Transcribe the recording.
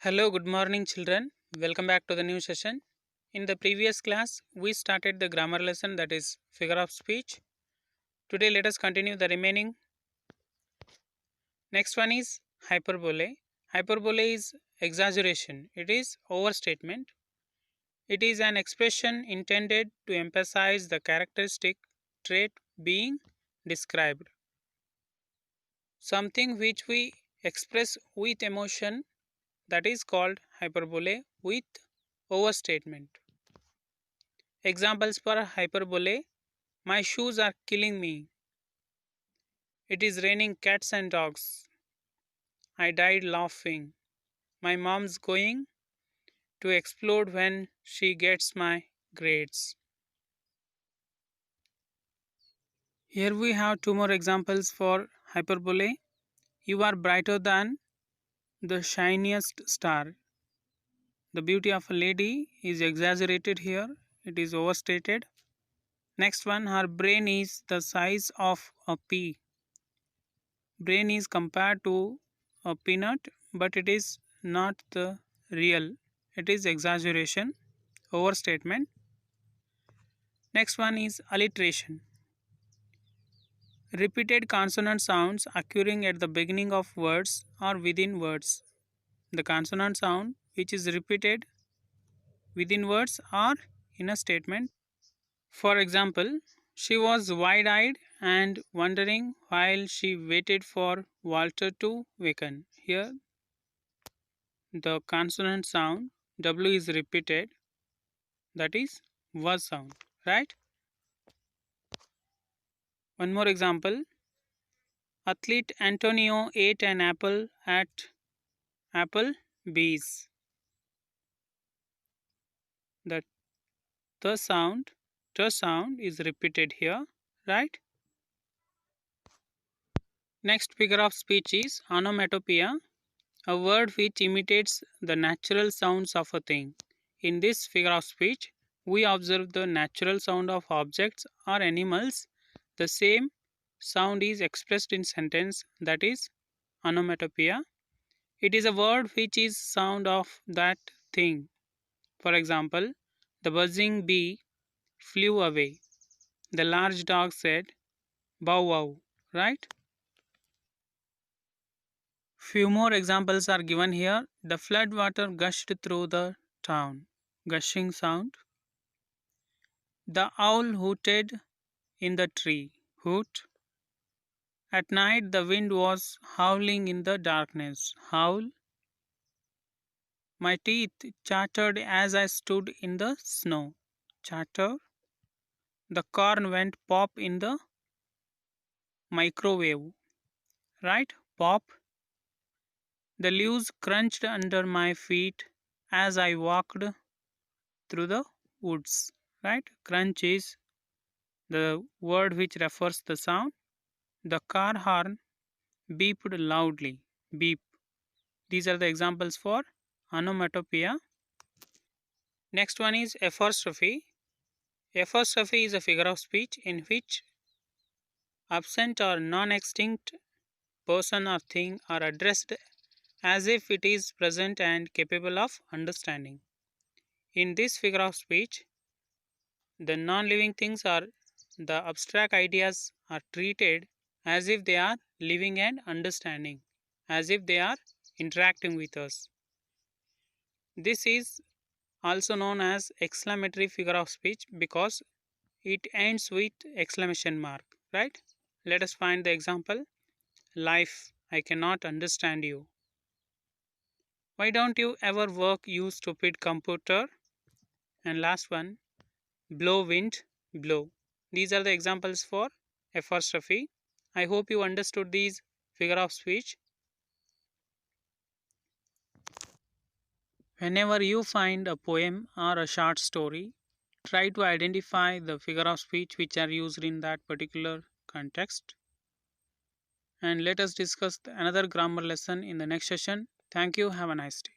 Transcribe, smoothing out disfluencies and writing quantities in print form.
Hello, good morning, children. Welcome back to the new session. In the previous class, we started the grammar lesson, that is figure of speech. Today, let us continue the remaining. Next one is hyperbole. Hyperbole is exaggeration, it is overstatement. It is an expression intended to emphasize the characteristic trait being described. Something which we express with emotion, that is called hyperbole with overstatement. Examples for hyperbole: my shoes are killing me. It is raining cats and dogs. I died laughing. My mom's going to explode when she gets my grades. Here we have two more examples for hyperbole. You are brighter than the shiniest star. The beauty of a lady is exaggerated here, it is overstated. Next one, her brain is the size of a pea. Brain is compared to a peanut, but it is not the real. It is exaggeration, overstatement. Next one is alliteration. Repeated consonant sounds occurring at the beginning of words or within words. The consonant sound which is repeated within words or in a statement. For example, she was wide-eyed and wondering while she waited for Walter to waken. Here the consonant sound W is repeated, that is was sound, right? One more example. Athlete Antonio ate an apple at Applebee's. The the sound is repeated here, right? Next figure of speech is onomatopoeia, a word which imitates the natural sounds of a thing. In this figure of speech, we observe the natural sound of objects or animals. The same sound is expressed in sentence, that is onomatopoeia. It is a word which is sound of that thing. For example, the buzzing bee flew away. The large dog said bow wow, right? Few more examples are given here. The flood water gushed through the town. Gushing sound. The owl hooted in the tree. Hoot. At night the wind was howling in the darkness. Howl. My teeth chattered as I stood in the snow. Chatter. The corn went pop in the microwave. Right? Pop. The leaves crunched under my feet as I walked through the woods. Right? Crunch is the word which refers the sound. The car horn beeped loudly. Beep. These are the examples for onomatopoeia. Next one is apostrophe. Apostrophe is a figure of speech in which absent or non-extinct person or thing are addressed as if it is present and capable of understanding. In this figure of speech, the non-living things or the abstract ideas are treated as if they are living and understanding, as if they are interacting with us. This is also known as exclamatory figure of speech because it ends with exclamation mark, right? Let us find the example. Life, I cannot understand you. Why don't you ever work, you stupid computer? And last one, blow wind, blow. These are the examples for apostrophe. I hope you understood these figure of speech. Whenever you find a poem or a short story, try to identify the figure of speech which are used in that particular context. And let us discuss another grammar lesson in the next session. Thank you. Have a nice day.